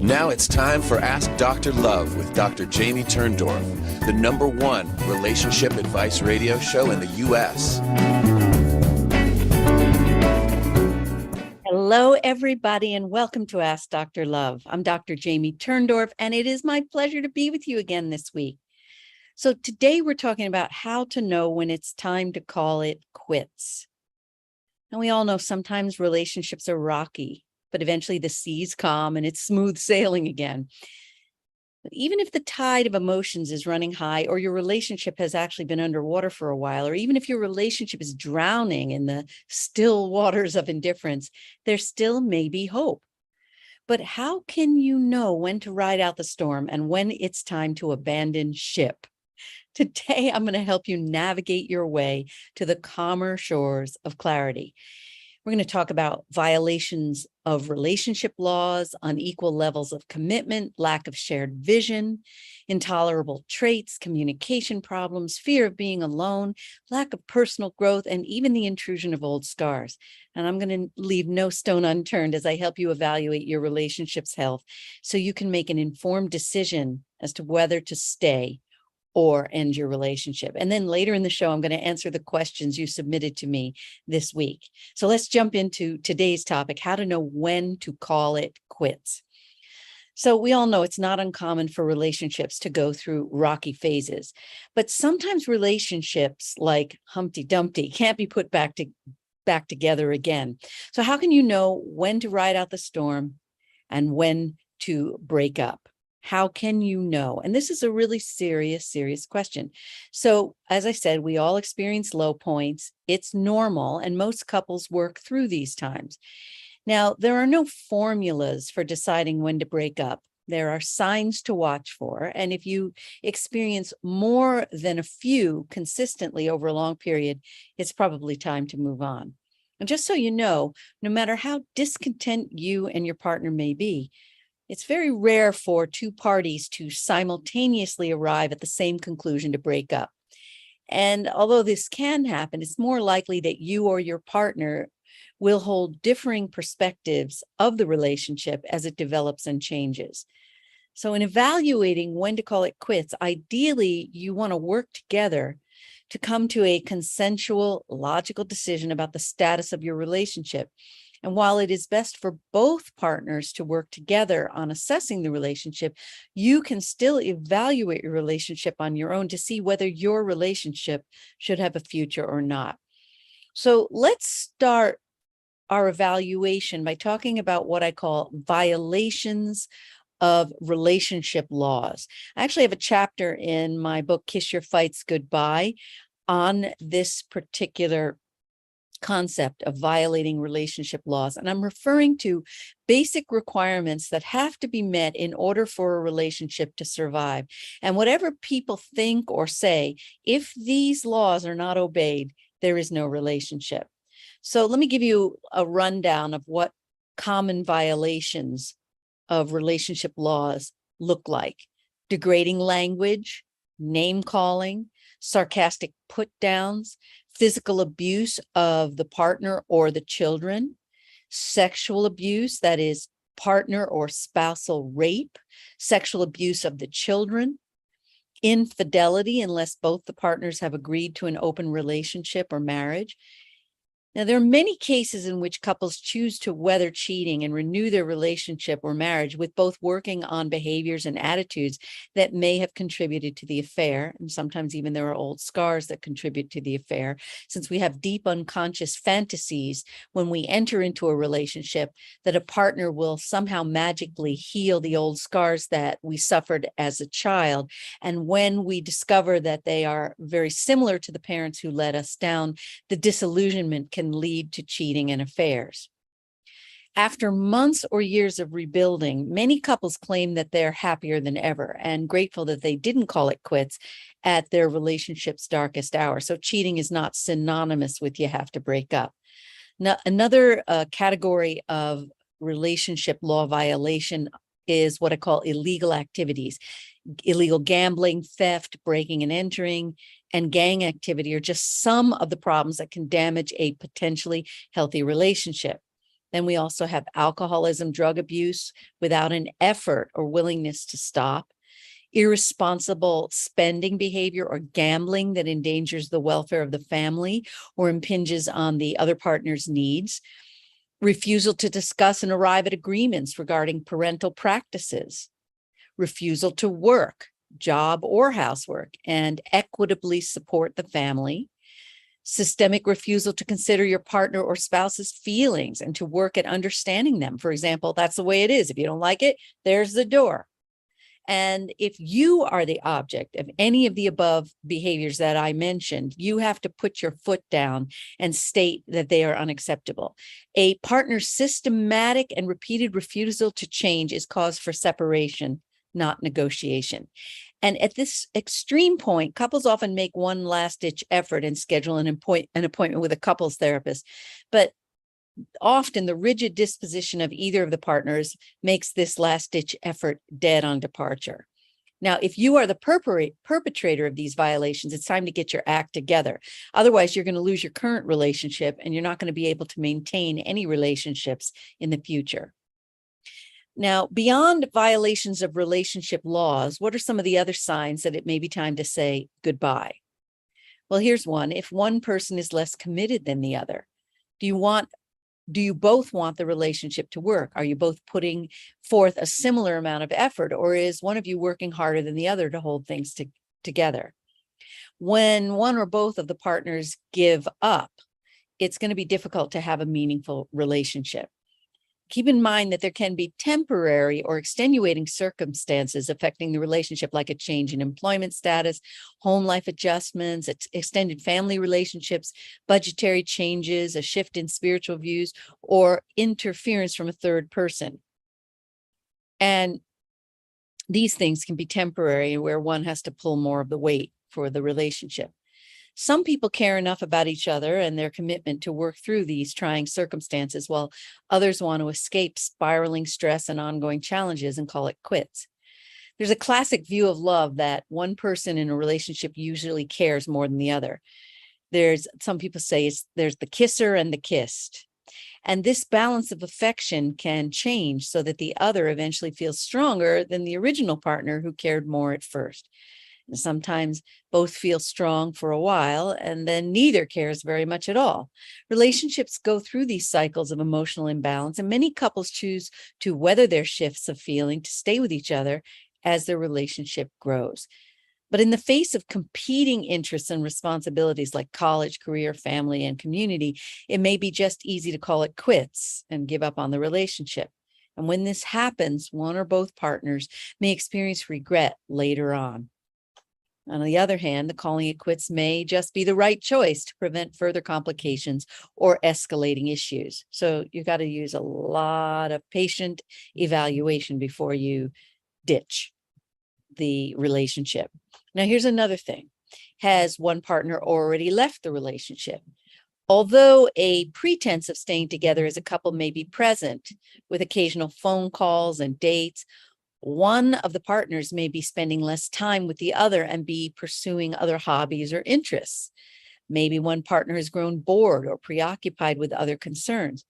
Now it's time for Ask Dr. Love with Dr. Jamie Turndorf, the #1 relationship advice radio show in the U.S. Hello, everybody, and welcome to Ask Dr. Love. I'm Dr. Jamie Turndorf, and it is my pleasure to be with you again this week. So today we're talking about how to know when it's time to call it quits. And we all know sometimes relationships are rocky, but eventually the seas calm and it's smooth sailing again. But even if the tide of emotions is running high, or your relationship has actually been underwater for a while, or even if your relationship is drowning in the still waters of indifference, there still may be hope. But how can you know when to ride out the storm and when it's time to abandon ship? Today, I'm going to help you navigate your way to the calmer shores of clarity. We're going to talk about violations of relationship laws, unequal levels of commitment, lack of shared vision, intolerable traits, communication problems, fear of being alone, lack of personal growth, and even the intrusion of old scars. And I'm going to leave no stone unturned as I help you evaluate your relationship's health so you can make an informed decision as to whether to stay or end your relationship. And then later in the show, I'm going to answer the questions you submitted to me this week. So let's jump into today's topic, how to know when to call it quits. So we all know it's not uncommon for relationships to go through rocky phases, but sometimes relationships like Humpty Dumpty can't be put back together again. So how can you know when to ride out the storm and when to break up? How can you know? And this is a really serious question. So, as I said, we all experience low points. It's normal, and most couples work through these times. Now, there are no formulas for deciding when to break up. There are signs to watch for. And if you experience more than a few consistently over a long period, it's probably time to move on. And just so you know, no matter how discontent you and your partner may be, it's very rare for two parties to simultaneously arrive at the same conclusion to break up. And although this can happen, it's more likely that you or your partner will hold differing perspectives of the relationship as it develops and changes. So in evaluating when to call it quits, ideally, you want to work together to come to a consensual, logical decision about the status of your relationship. And while it is best for both partners to work together on assessing the relationship, you can still evaluate your relationship on your own to see whether your relationship should have a future or not. So let's start our evaluation by talking about what I call violations of relationship laws. I actually have a chapter in my book, Kiss Your Fights Goodbye, on this particular concept of violating relationship laws. And I'm referring to basic requirements that have to be met in order for a relationship to survive. And whatever people think or say, if these laws are not obeyed, there is no relationship. So let me give you a rundown of what common violations of relationship laws look like. Degrading language, name calling, sarcastic put downs, physical abuse of the partner or the children, sexual abuse, that is partner or spousal rape, sexual abuse of the children, infidelity unless both the partners have agreed to an open relationship or marriage. Now, there are many cases in which couples choose to weather cheating and renew their relationship or marriage with both working on behaviors and attitudes that may have contributed to the affair. And sometimes even there are old scars that contribute to the affair, since we have deep unconscious fantasies when we enter into a relationship that a partner will somehow magically heal the old scars that we suffered as a child. And when we discover that they are very similar to the parents who let us down, the disillusionment can lead to cheating and affairs. After months or years of rebuilding, many couples claim that they're happier than ever and grateful that they didn't call it quits at their relationship's darkest hour. So cheating is not synonymous with you have to break up. Now, another category of relationship law violation is what I call illegal activities. Illegal gambling, theft, breaking and entering, and gang activity are just some of the problems that can damage a potentially healthy relationship. Then we also have alcoholism, drug abuse without an effort or willingness to stop, irresponsible spending behavior or gambling that endangers the welfare of the family or impinges on the other partner's needs, refusal to discuss and arrive at agreements regarding parental practices, refusal to work, job or housework, and equitably support the family, systemic refusal to consider your partner or spouse's feelings and to work at understanding them. For example, that's the way it is. If you don't like it, there's the door. And if you are the object of any of the above behaviors that I mentioned, you have to put your foot down and state that they are unacceptable. A partner's systematic and repeated refusal to change is cause for separation, not negotiation. And at this extreme point, couples often make one last-ditch effort and schedule an appointment with a couples therapist. But often the rigid disposition of either of the partners makes this last-ditch effort dead on departure. Now, if you are the perpetrator of these violations, it's time to get your act together. Otherwise, you're going to lose your current relationship and you're not going to be able to maintain any relationships in the future. Now, beyond violations of relationship laws, what are some of the other signs that it may be time to say goodbye? Well, here's one. If one person is less committed than the other, do you both want the relationship to work? Are you both putting forth a similar amount of effort, or is one of you working harder than the other to hold things together? When one or both of the partners give up, it's going to be difficult to have a meaningful relationship. Keep in mind that there can be temporary or extenuating circumstances affecting the relationship, like a change in employment status, home life adjustments, extended family relationships, budgetary changes, a shift in spiritual views, or interference from a third person. And these things can be temporary, where one has to pull more of the weight for the relationship. Some people care enough about each other and their commitment to work through these trying circumstances, while others want to escape spiraling stress and ongoing challenges and call it quits. There's a classic view of love that one person in a relationship usually cares more than the other. Some people say there's the kisser and the kissed. And this balance of affection can change so that the other eventually feels stronger than the original partner who cared more at first. Sometimes both feel strong for a while, and then neither cares very much at all. Relationships go through these cycles of emotional imbalance, and many couples choose to weather their shifts of feeling to stay with each other as their relationship grows. But in the face of competing interests and responsibilities like college, career, family, and community, it may be just easy to call it quits and give up on the relationship. And when this happens, one or both partners may experience regret later on. On the other hand, the calling it quits may just be the right choice to prevent further complications or escalating issues. So you've got to use a lot of patient evaluation before you ditch the relationship. Now, here's another thing. Has one partner already left the relationship? Although a pretense of staying together as a couple may be present with occasional phone calls and dates, one of the partners may be spending less time with the other and be pursuing other hobbies or interests. Maybe one partner has grown bored or preoccupied with other concerns,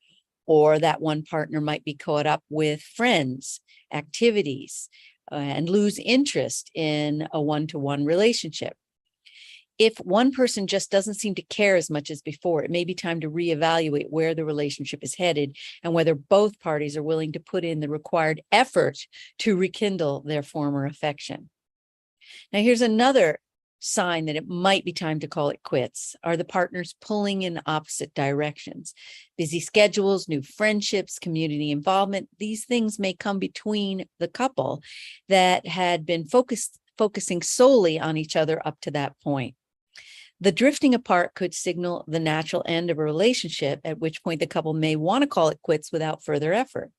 or that one partner might be caught up with friends, activities, and lose interest in a one-to-one relationship. If one person just doesn't seem to care as much as before, it may be time to reevaluate where the relationship is headed and whether both parties are willing to put in the required effort to rekindle their former affection. Now, here's another sign that it might be time to call it quits. Are the partners pulling in opposite directions? Busy schedules, new friendships, community involvement, these things may come between the couple that had been focusing solely on each other up to that point. The drifting apart could signal the natural end of a relationship, at which point the couple may want to call it quits without further effort.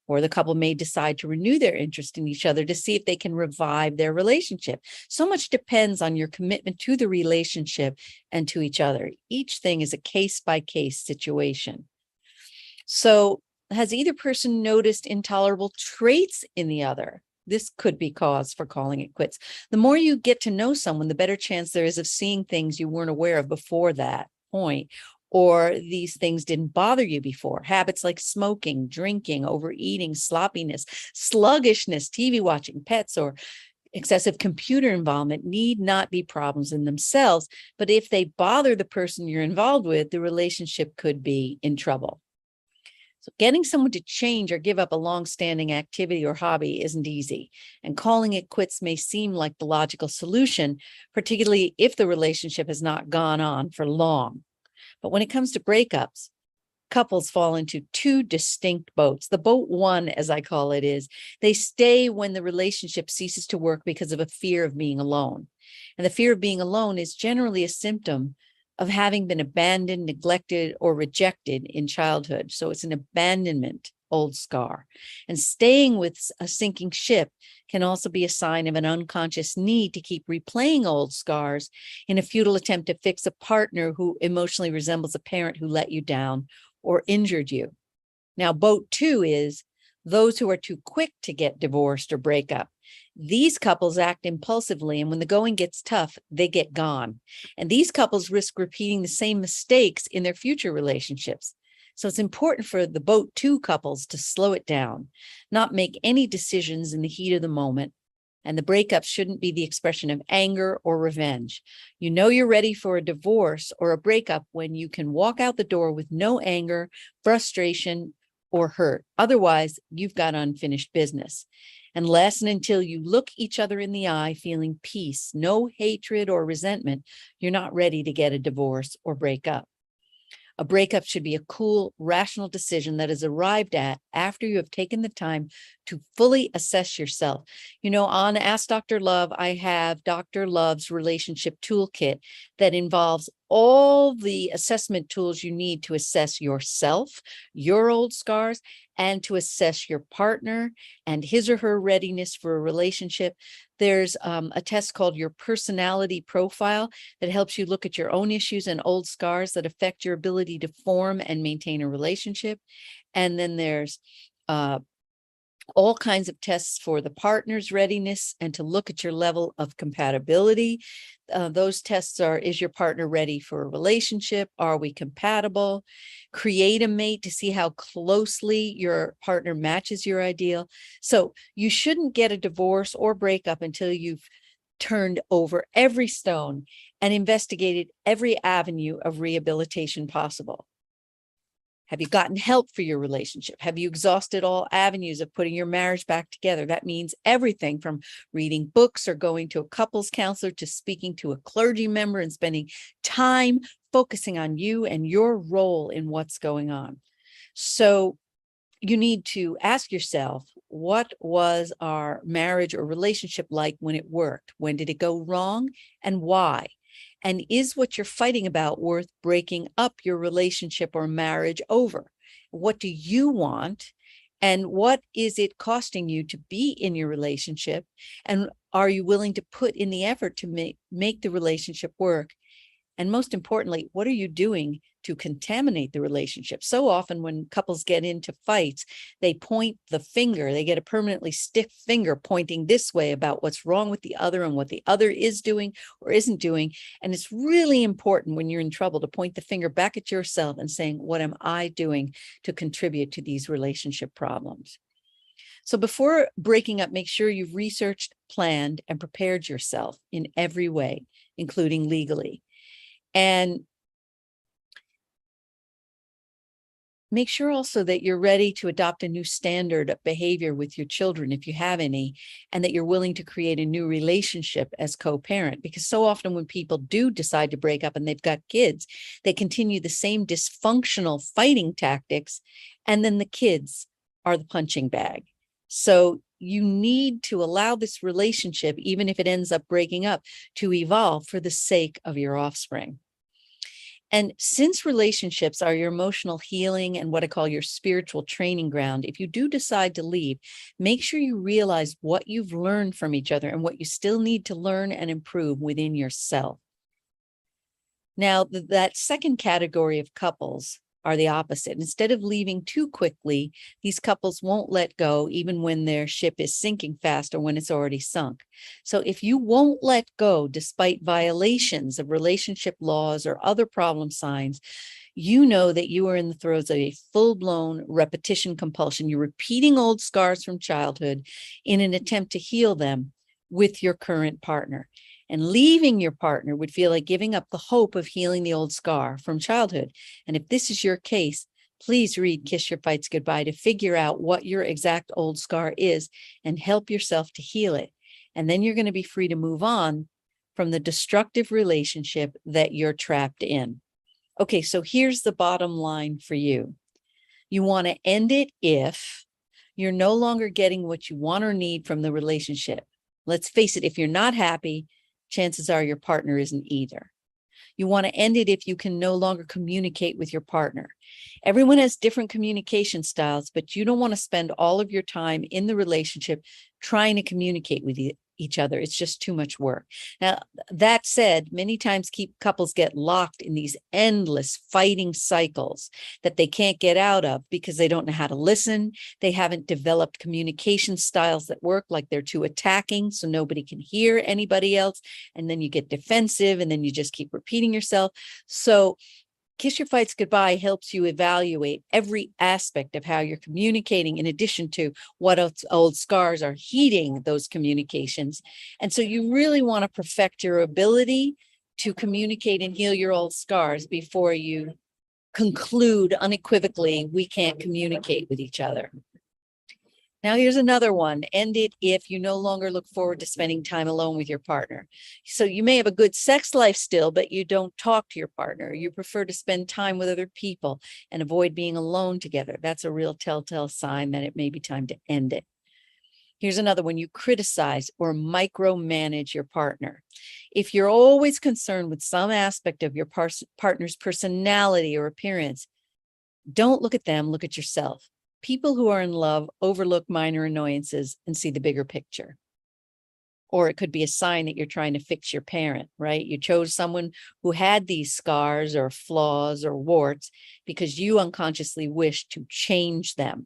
Or the couple may decide to renew their interest in each other to see if they can revive their relationship. So much depends on your commitment to the relationship and to each other. Each thing is a case-by-case situation. So, has either person noticed intolerable traits in the other? This could be cause for calling it quits. The more you get to know someone, the better chance there is of seeing things you weren't aware of before that point, or these things didn't bother you before. Habits like smoking, drinking, overeating, sloppiness, sluggishness, TV watching, pets, or excessive computer involvement need not be problems in themselves, but if they bother the person you're involved with, the relationship could be in trouble. So getting someone to change or give up a long-standing activity or hobby isn't easy, and calling it quits may seem like the logical solution, particularly if the relationship has not gone on for long. But when it comes to breakups, couples fall into two distinct boats. The boat one, as I call it, is they stay when the relationship ceases to work because of a fear of being alone. And the fear of being alone is generally a symptom of having been abandoned, neglected, or rejected in childhood. So it's an abandonment old scar. And staying with a sinking ship can also be a sign of an unconscious need to keep replaying old scars in a futile attempt to fix a partner who emotionally resembles a parent who let you down or injured you. Now, boat two is those who are too quick to get divorced or break up. These couples act impulsively, and when the going gets tough, they get gone. And these couples risk repeating the same mistakes in their future relationships. So it's important for the boat two couples to slow it down, not make any decisions in the heat of the moment. And the breakup shouldn't be the expression of anger or revenge. You know you're ready for a divorce or a breakup when you can walk out the door with no anger, frustration, or hurt. Otherwise, you've got unfinished business. Unless and until you look each other in the eye, feeling peace, no hatred or resentment, you're not ready to get a divorce or break up. A breakup should be a cool, rational decision that is arrived at after you have taken the time to fully assess yourself. You know, on Ask Dr. Love, I have Dr. Love's relationship toolkit that involves all the assessment tools you need to assess yourself, your old scars, and to assess your partner and his or her readiness for a relationship. There's a test called your personality profile that helps you look at your own issues and old scars that affect your ability to form and maintain a relationship. And then there's all kinds of tests for the partner's readiness and to look at your level of compatibility. Those tests are, is your partner ready for a relationship? Are we compatible? Create a mate to see how closely your partner matches your ideal. So you shouldn't get a divorce or breakup until you've turned over every stone and investigated every avenue of rehabilitation possible. Have you gotten help for your relationship? Have you exhausted all avenues of putting your marriage back together? That means everything from reading books or going to a couples counselor to speaking to a clergy member and spending time focusing on you and your role in what's going on. So you need to ask yourself, what was our marriage or relationship like when it worked? When did it go wrong and why? And is what you're fighting about worth breaking up your relationship or marriage over? What do you want? And what is it costing you to be in your relationship? And are you willing to put in the effort to make the relationship work? And most importantly, what are you doing to contaminate the relationship? So often when couples get into fights, they point the finger, they get a permanently stiff finger pointing this way about what's wrong with the other and what the other is doing or isn't doing. And it's really important when you're in trouble to point the finger back at yourself and saying, what am I doing to contribute to these relationship problems? So before breaking up, make sure you've researched, planned, and prepared yourself in every way, including legally. And make sure also that you're ready to adopt a new standard of behavior with your children, if you have any, and that you're willing to create a new relationship as co-parent. Because so often when people do decide to break up and they've got kids, they continue the same dysfunctional fighting tactics, and then the kids are the punching bag. So you need to allow this relationship, even if it ends up breaking up, to evolve for the sake of your offspring. And since relationships are your emotional healing and what I call your spiritual training ground, if you do decide to leave, make sure you realize what you've learned from each other and what you still need to learn and improve within yourself. Now, that second category of couples are the opposite. Instead of leaving too quickly, these couples won't let go even when their ship is sinking fast or when it's already sunk. So if you won't let go despite violations of relationship laws or other problem signs, you know that you are in the throes of a full-blown repetition compulsion. You're repeating old scars from childhood in an attempt to heal them with your current partner. And leaving your partner would feel like giving up the hope of healing the old scar from childhood. And if this is your case, please read Kiss Your Fights Goodbye to figure out what your exact old scar is and help yourself to heal it. And then you're going to be free to move on from the destructive relationship that you're trapped in. Okay, so here's the bottom line for you. You want to end it if you're no longer getting what you want or need from the relationship. Let's face it, if you're not happy, chances are your partner isn't either. You want to end it if you can no longer communicate with your partner. Everyone has different communication styles, but you don't want to spend all of your time in the relationship trying to communicate with each other. It's just too much work. Now, that said, many times couples get locked in these endless fighting cycles that they can't get out of because they don't know how to listen. They haven't developed communication styles that work, like they're too attacking, so nobody can hear anybody else. And then you get defensive, and then you just keep repeating yourself. So Kiss Your Fights Goodbye helps you evaluate every aspect of how you're communicating, in addition to what old scars are heating those communications. And so you really want to perfect your ability to communicate and heal your old scars before you conclude unequivocally, we can't communicate with each other. Now, here's another one. End it if you no longer look forward to spending time alone with your partner. So you may have a good sex life still, but you don't talk to your partner. You prefer to spend time with other people and avoid being alone together. That's a real telltale sign that it may be time to end it. Here's another one. You criticize or micromanage your partner. If you're always concerned with some aspect of your partner's personality or appearance, don't look at them, look at yourself. People who are in love overlook minor annoyances and see the bigger picture. Or it could be a sign that you're trying to fix your parent, right? You chose someone who had these scars or flaws or warts because you unconsciously wish to change them.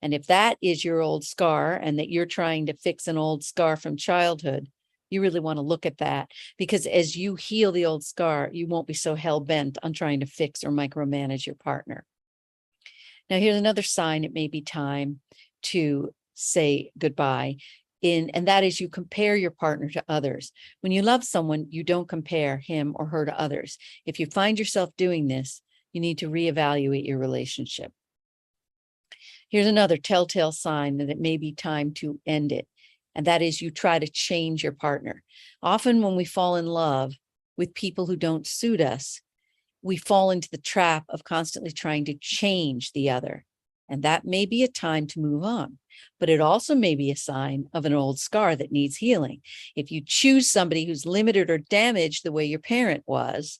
And if that is your old scar and that you're trying to fix an old scar from childhood, you really want to look at that, because as you heal the old scar, you won't be so hell-bent on trying to fix or micromanage your partner. Now, here's another sign it may be time to say goodbye. And that is, you compare your partner to others. When you love someone, you don't compare him or her to others. If you find yourself doing this, you need to reevaluate your relationship. Here's another telltale sign that it may be time to end it. And that is, you try to change your partner. Often when we fall in love with people who don't suit us, we fall into the trap of constantly trying to change the other. And that may be a time to move on, but it also may be a sign of an old scar that needs healing. If you choose somebody who's limited or damaged the way your parent was,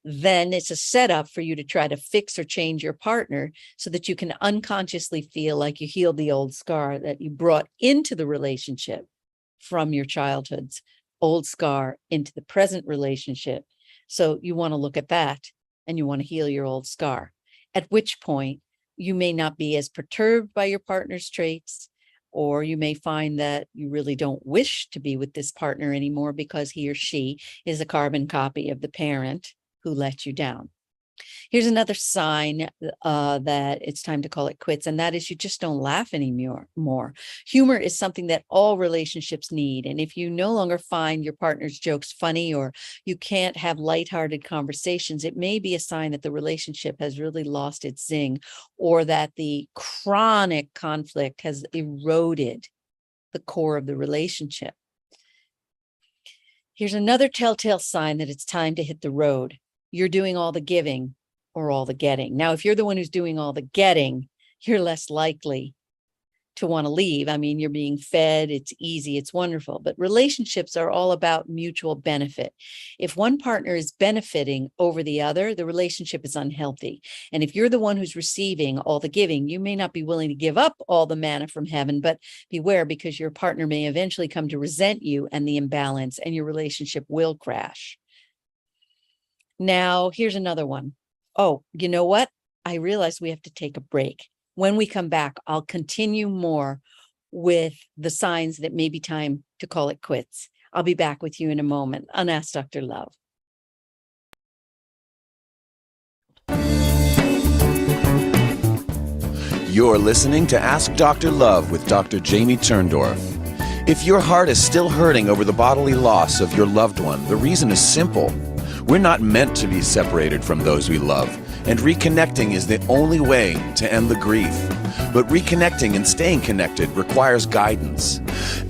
then it's a setup for you to try to fix or change your partner so that you can unconsciously feel like you healed the old scar that you brought into the relationship from your childhood's old scar into the present relationship. So you want to look at that and you want to heal your old scar, at which point you may not be as perturbed by your partner's traits, or you may find that you really don't wish to be with this partner anymore because he or she is a carbon copy of the parent who let you down. Here's another sign that it's time to call it quits, and that is you just don't laugh anymore. Humor is something that all relationships need, and if you no longer find your partner's jokes funny, or you can't have lighthearted conversations, it may be a sign that the relationship has really lost its zing, or that the chronic conflict has eroded the core of the relationship. Here's another telltale sign that it's time to hit the road. You're doing all the giving or all the getting. Now, if you're the one who's doing all the getting, you're less likely to want to leave. I mean, you're being fed, it's easy, it's wonderful, but relationships are all about mutual benefit. If one partner is benefiting over the other, the relationship is unhealthy. And if you're the one who's receiving all the giving, you may not be willing to give up all the manna from heaven, but beware, because your partner may eventually come to resent you and the imbalance, and your relationship will crash. Now, here's another one. Oh, you know what? I realize we have to take a break. When we come back, I'll continue more with the signs that may be time to call it quits. I'll be back with you in a moment on Ask Dr. Love. You're listening to Ask Dr. Love with Dr. Jamie Turndorf. If your heart is still hurting over the bodily loss of your loved one, the reason is simple. We're not meant to be separated from those we love, and reconnecting is the only way to end the grief. But reconnecting and staying connected requires guidance.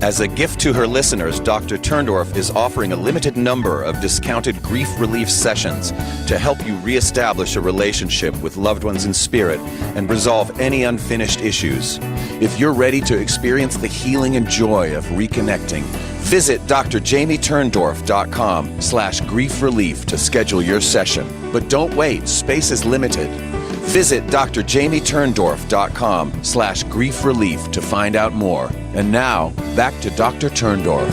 As a gift to her listeners, Dr. Turndorf is offering a limited number of discounted grief relief sessions to help you reestablish a relationship with loved ones in spirit and resolve any unfinished issues. If you're ready to experience the healing and joy of reconnecting, visit drjamieturndorf.com/grief relief to schedule your session. But don't wait, space is limited. Visit drjamieturndorf.com/grief relief to find out more. And now, back to Dr. Turndorf.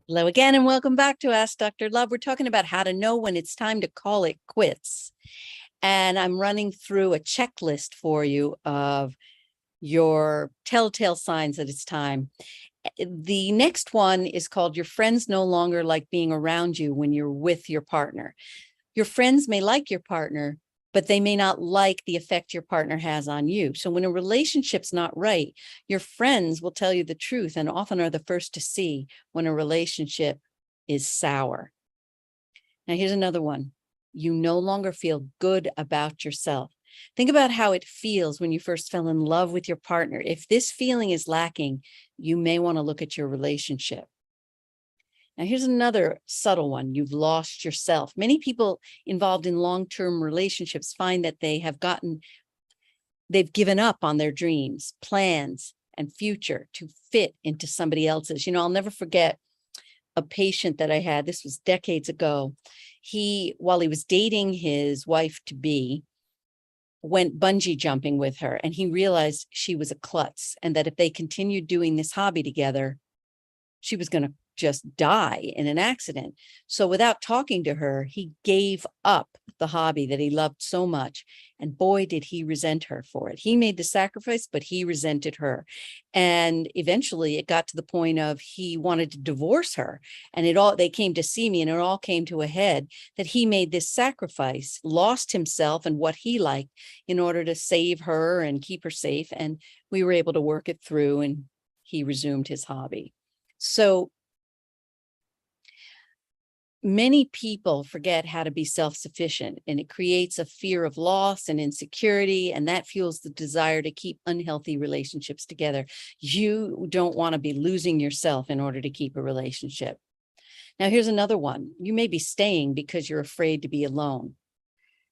Hello again, and welcome back to Ask Dr. Love. We're talking about how to know when it's time to call it quits. And I'm running through a checklist for you of your telltale signs that it's time. The next one is called your friends no longer like being around you when you're with your partner. Your friends may like your partner, but they may not like the effect your partner has on you. So when a relationship's not right, your friends will tell you the truth and often are the first to see when a relationship is sour. Now, here's another one. You no longer feel good about yourself. Think about how it feels when you first fell in love with your partner. If this feeling is lacking, you may want to look at your relationship. Now, here's another subtle one. You've lost yourself. Many people involved in long-term relationships find that they've given up on their dreams, plans, and future to fit into somebody else's. I'll never forget a patient that I had. This was decades ago. While he was dating his wife-to-be, went bungee jumping with her, and he realized she was a klutz and that if they continued doing this hobby together, she was going to just die in an accident. So without talking to her, he gave up the hobby that he loved so much. And boy, did he resent her for it. He made the sacrifice, but he resented her. And eventually it got to the point of he wanted to divorce her. And they came to see me, and it all came to a head that he made this sacrifice, lost himself and what he liked in order to save her and keep her safe. And we were able to work it through, and he resumed his hobby. So many people forget how to be self-sufficient, and it creates a fear of loss and insecurity, and that fuels the desire to keep unhealthy relationships together. You don't want to be losing yourself in order to keep a relationship. Now, here's another one. You may be staying because you're afraid to be alone.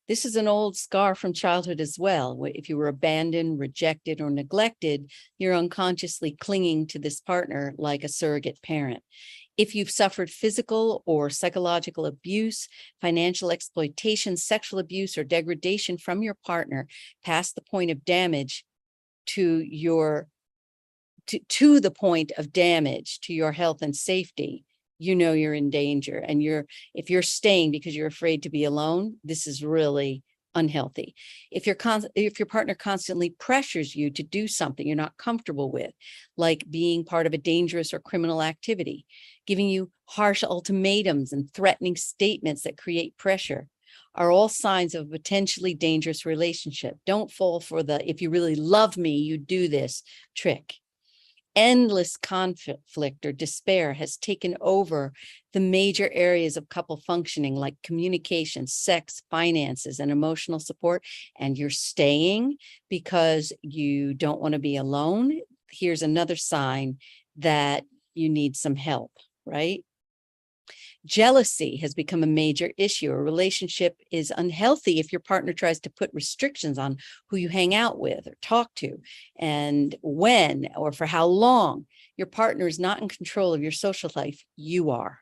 This is an old scar from childhood as well. If you were abandoned, rejected, or neglected, you're unconsciously clinging to this partner like a surrogate parent. If you've suffered physical or psychological abuse, financial exploitation, sexual abuse, or degradation from your partner past the point of damage to the point of damage to your health and safety, you're in danger. And if you're staying because you're afraid to be alone, this is really unhealthy. If your partner constantly pressures you to do something you're not comfortable with, like being part of a dangerous or criminal activity, giving you harsh ultimatums and threatening statements that create pressure, are all signs of a potentially dangerous relationship. Don't fall for the "if you really love me, you do this" trick. Endless conflict or despair has taken over the major areas of couple functioning, like communication, sex, finances, and emotional support. And you're staying because you don't want to be alone. Here's another sign that you need some help, right? Jealousy has become a major issue. A relationship is unhealthy if your partner tries to put restrictions on who you hang out with or talk to, and when or for how long. Your partner is not in control of your social life. You are.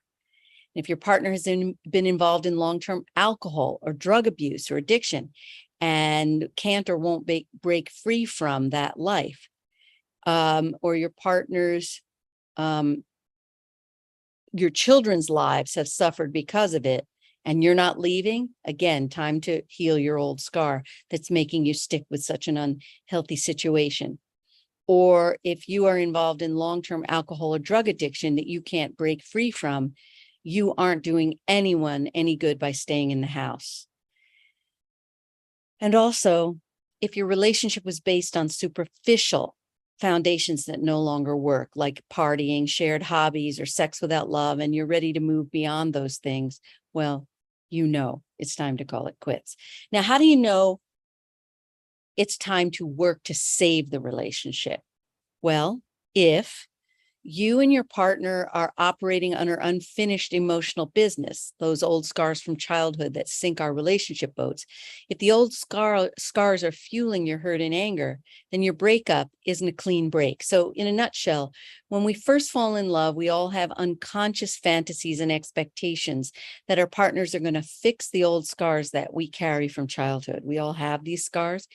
And if your partner has been involved in long-term alcohol or drug abuse or addiction and can't or won't break free from that life, or your partner's your children's lives have suffered because of it, and you're not leaving, again, time to heal your old scar that's making you stick with such an unhealthy situation. Or if you are involved in long-term alcohol or drug addiction that you can't break free from, you aren't doing anyone any good by staying in the house. And also, if your relationship was based on superficial foundations that no longer work, like partying, shared hobbies, or sex without love, and you're ready to move beyond those things, well, you know it's time to call it quits. Now, how do you know it's time to work to save the relationship? Well, if you and your partner are operating under unfinished emotional business, those old scars from childhood that sink our relationship boats. If the old scars are fueling your hurt and anger, then your breakup isn't a clean break. So in a nutshell, when we first fall in love, we all have unconscious fantasies and expectations that our partners are going to fix the old scars that we carry from childhood. We all have these scars.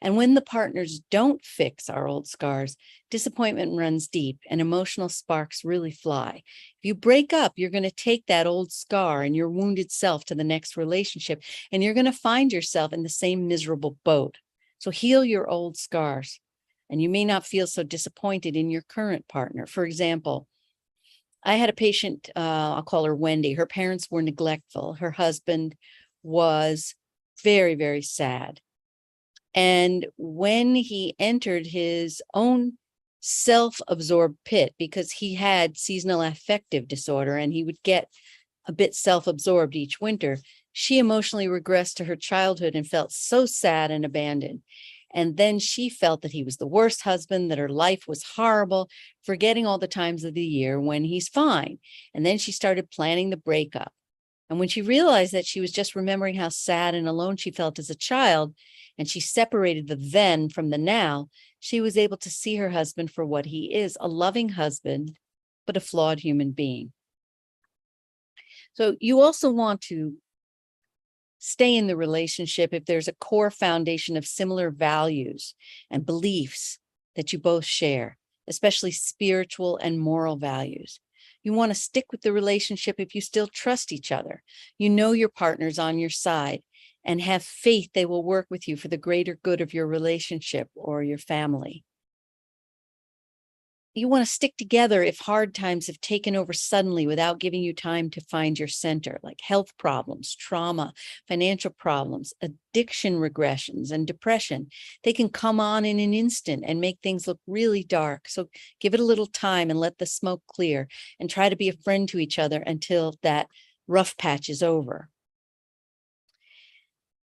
And when the partners don't fix our old scars, disappointment runs deep and emotional sparks really fly. If you break up, you're going to take that old scar and your wounded self to the next relationship, and you're going to find yourself in the same miserable boat. So heal your old scars, and you may not feel so disappointed in your current partner. For example, I had a patient, I'll call her Wendy. Her parents were neglectful. Her husband was very, very sad. And when he entered his own self-absorbed pit, because he had seasonal affective disorder and he would get a bit self-absorbed each winter, she emotionally regressed to her childhood and felt so sad and abandoned. And then she felt that he was the worst husband, that her life was horrible, forgetting all the times of the year when he's fine. And then she started planning the breakup. And when she realized that she was just remembering how sad and alone she felt as a child, and she separated the then from the now, she was able to see her husband for what he is, a loving husband, but a flawed human being. So you also want to stay in the relationship if there's a core foundation of similar values and beliefs that you both share, especially spiritual and moral values. You want to stick with the relationship if you still trust each other. You know your partner's on your side and have faith they will work with you for the greater good of your relationship or your family. You want to stick together if hard times have taken over suddenly without giving you time to find your center, like health problems, trauma, financial problems, addiction regressions, and depression. They can come on in an instant and make things look really dark. So give it a little time and let the smoke clear, and try to be a friend to each other until that rough patch is over.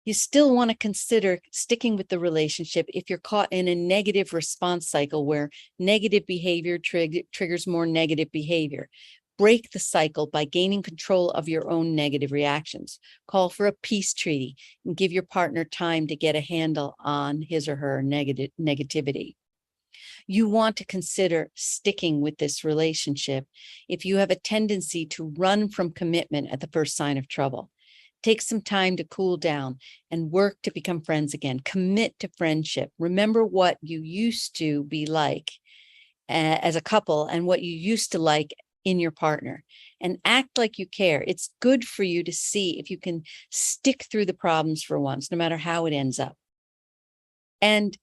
You still want to consider sticking with the relationship if you're caught in a negative response cycle where negative behavior triggers more negative behavior. Break the cycle by gaining control of your own negative reactions. Call for a peace treaty and give your partner time to get a handle on his or her negativity. You want to consider sticking with this relationship if you have a tendency to run from commitment at the first sign of trouble. Take some time to cool down and work to become friends again. Commit to friendship. Remember what you used to be like as a couple and what you used to like in your partner, and act like you care. It's good for you to see if you can stick through the problems for once, no matter how it ends up. And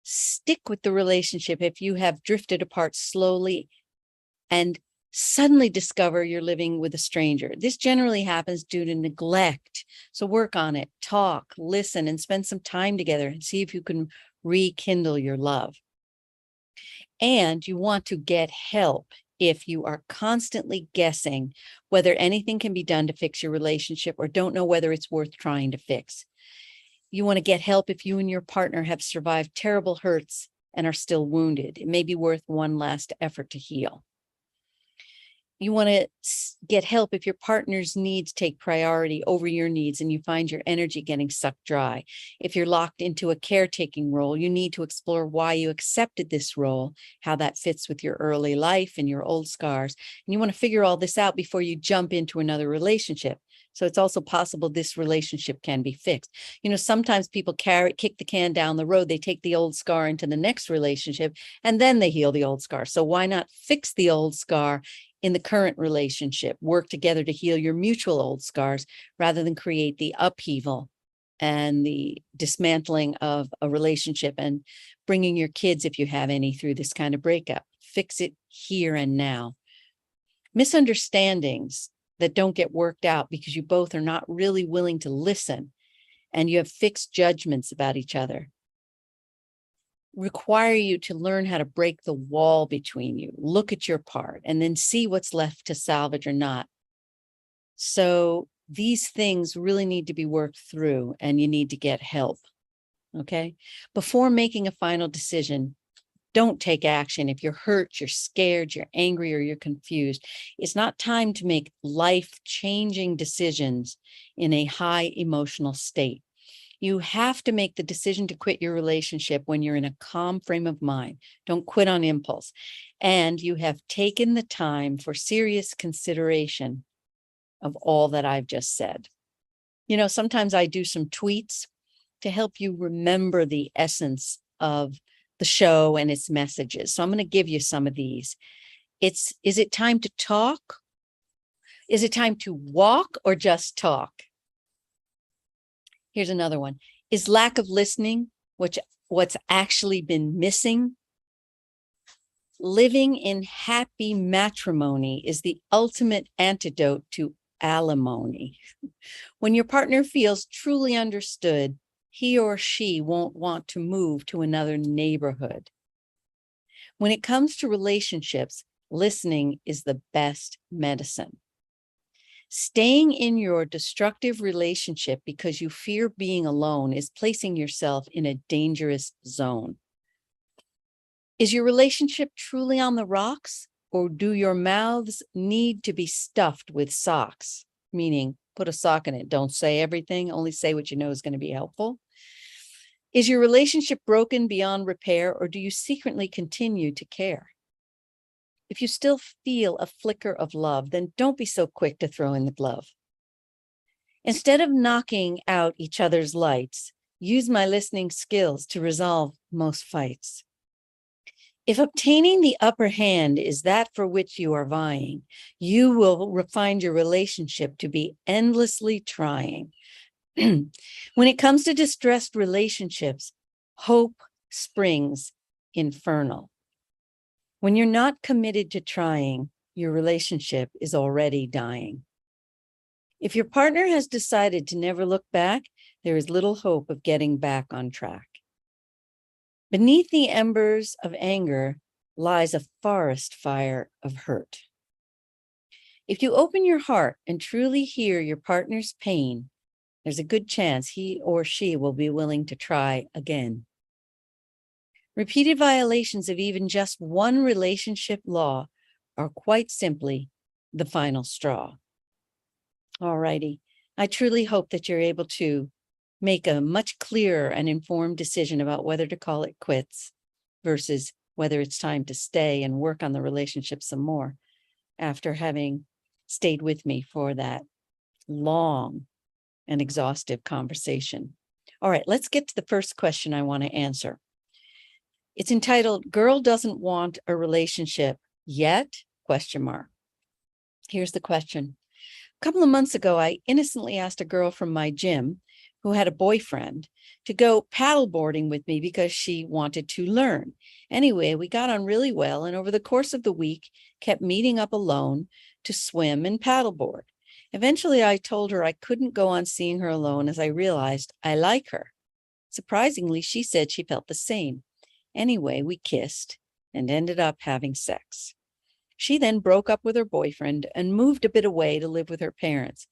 stick with the relationship if you have drifted apart slowly and suddenly discover you're living with a stranger. This generally happens due to neglect. So work on it, talk, listen, and spend some time together and see if you can rekindle your love. And you want to get help if you are constantly guessing whether anything can be done to fix your relationship or don't know whether it's worth trying to fix. You want to get help if you and your partner have survived terrible hurts and are still wounded. It may be worth one last effort to heal. You want to get help if your partner's needs take priority over your needs and you find your energy getting sucked dry. If you're locked into a caretaking role, you need to explore why you accepted this role, how that fits with your early life and your old scars. And you want to figure all this out before you jump into another relationship. So it's also possible this relationship can be fixed. Sometimes people kick the can down the road. They take the old scar into the next relationship, and then they heal the old scar. So why not fix the old scar in the current relationship? Work together to heal your mutual old scars rather than create the upheaval and the dismantling of a relationship and bringing your kids, if you have any, through this kind of breakup. Fix it here and now. Misunderstandings that don't get worked out because you both are not really willing to listen and you have fixed judgments about each other require you to learn how to break the wall between you, look at your part, and then see what's left to salvage or not. So these things really need to be worked through, and you need to get help. Okay? Before making a final decision, don't take action. If you're hurt, you're scared, you're angry, or you're confused, it's not time to make life-changing decisions in a high emotional state. You have to make the decision to quit your relationship when you're in a calm frame of mind. Don't quit on impulse. And you have taken the time for serious consideration of all that I've just said. Sometimes I do some tweets to help you remember the essence of the show and its messages. So I'm going to give you some of these. Is it time to talk? Is it time to walk or just talk? Here's another one. Is lack of listening what's actually been missing? Living in happy matrimony is the ultimate antidote to alimony. When your partner feels truly understood, he or she won't want to move to another neighborhood. When it comes to relationships, listening is the best medicine. Staying in your destructive relationship because you fear being alone is placing yourself in a dangerous zone. Is your relationship truly on the rocks, or do your mouths need to be stuffed with socks? Meaning, put a sock in it. Don't say everything, only say what you know is going to be helpful. Is your relationship broken beyond repair, or do you secretly continue to care? If you still feel a flicker of love, then don't be so quick to throw in the glove. Instead of knocking out each other's lights, use my listening skills to resolve most fights. If obtaining the upper hand is that for which you are vying, you will find your relationship to be endlessly trying. When it comes to distressed relationships, hope springs infernal. When you're not committed to trying, your relationship is already dying. If your partner has decided to never look back, there is little hope of getting back on track. Beneath the embers of anger lies a forest fire of hurt. If you open your heart and truly hear your partner's pain, there's a good chance he or she will be willing to try again. Repeated violations of even just one relationship law are quite simply the final straw. All righty. I truly hope that you're able to make a much clearer and informed decision about whether to call it quits versus whether it's time to stay and work on the relationship some more after having stayed with me for that long and exhaustive conversation. All right, let's get to the first question I want to answer. It's entitled, Girl Doesn't Want a Relationship Yet? ? Here's the question. A couple of months ago, I innocently asked a girl from my gym who had a boyfriend to go paddleboarding with me because she wanted to learn. Anyway, we got on really well, and over the course of the week, kept meeting up alone to swim and paddleboard. Eventually, I told her I couldn't go on seeing her alone as I realized I like her. Surprisingly, she said she felt the same. Anyway, we kissed and ended up having sex. She then broke up with her boyfriend and moved a bit away to live with her parents.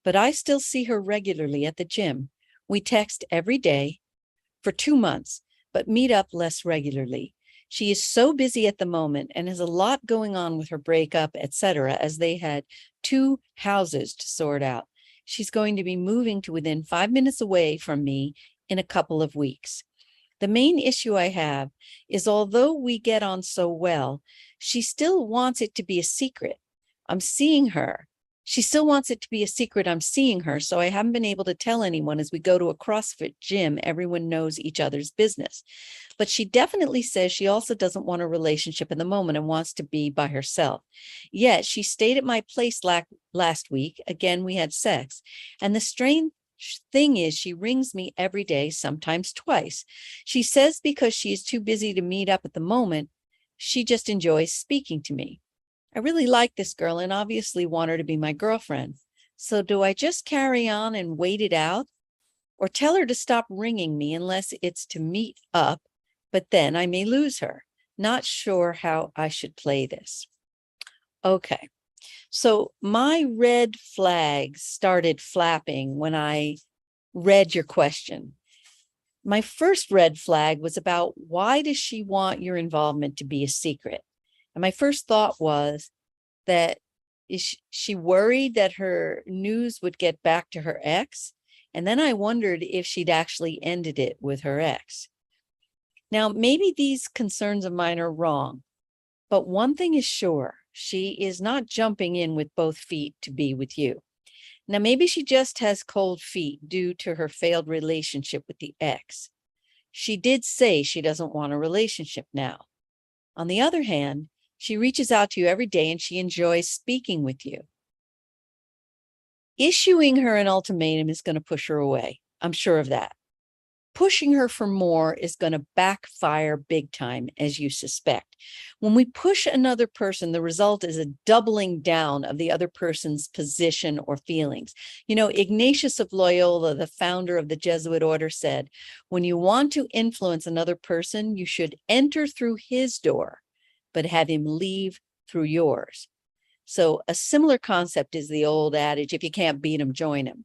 But I still see her regularly at the gym. We text every day for 2 months, but meet up less regularly. She is so busy at the moment and has a lot going on with her breakup, etc., as they had 2 houses to sort out. She's going to be moving to within 5 minutes away from me in a couple of weeks. The main issue I have is although we get on so well, she still wants it to be a secret. I'm seeing her, She still wants it to be a secret I'm seeing her, so I haven't been able to tell anyone. As we go to a CrossFit gym, everyone knows each other's business. But she definitely says she also doesn't want a relationship in the moment and wants to be by herself. Yet she stayed at my place last week. Again, we had sex. And the strange thing is, she rings me every day, sometimes twice. She says because she is too busy to meet up at the moment, she just enjoys speaking to me. I really like this girl and obviously want her to be my girlfriend. So do I just carry on and wait it out, or tell her to stop ringing me unless it's to meet up, but then I may lose her? Not sure how I should play this. Okay. So my red flags started flapping when I read your question. My first red flag was about, why does she want your involvement to be a secret? And my first thought was that, is she worried that her news would get back to her ex? And then I wondered if she'd actually ended it with her ex. Now, maybe these concerns of mine are wrong, but one thing is sure, she is not jumping in with both feet to be with you. Now, maybe she just has cold feet due to her failed relationship with the ex. She did say she doesn't want a relationship now. On the other hand, she reaches out to you every day and she enjoys speaking with you. Issuing her an ultimatum is going to push her away. I'm sure of that. Pushing her for more is going to backfire big time, as you suspect. When we push another person, the result is a doubling down of the other person's position or feelings. You know, Ignatius of Loyola, the founder of the Jesuit order, said, when you want to influence another person, you should enter through his door, but have him leave through yours. So a similar concept is the old adage, if you can't beat him, join him.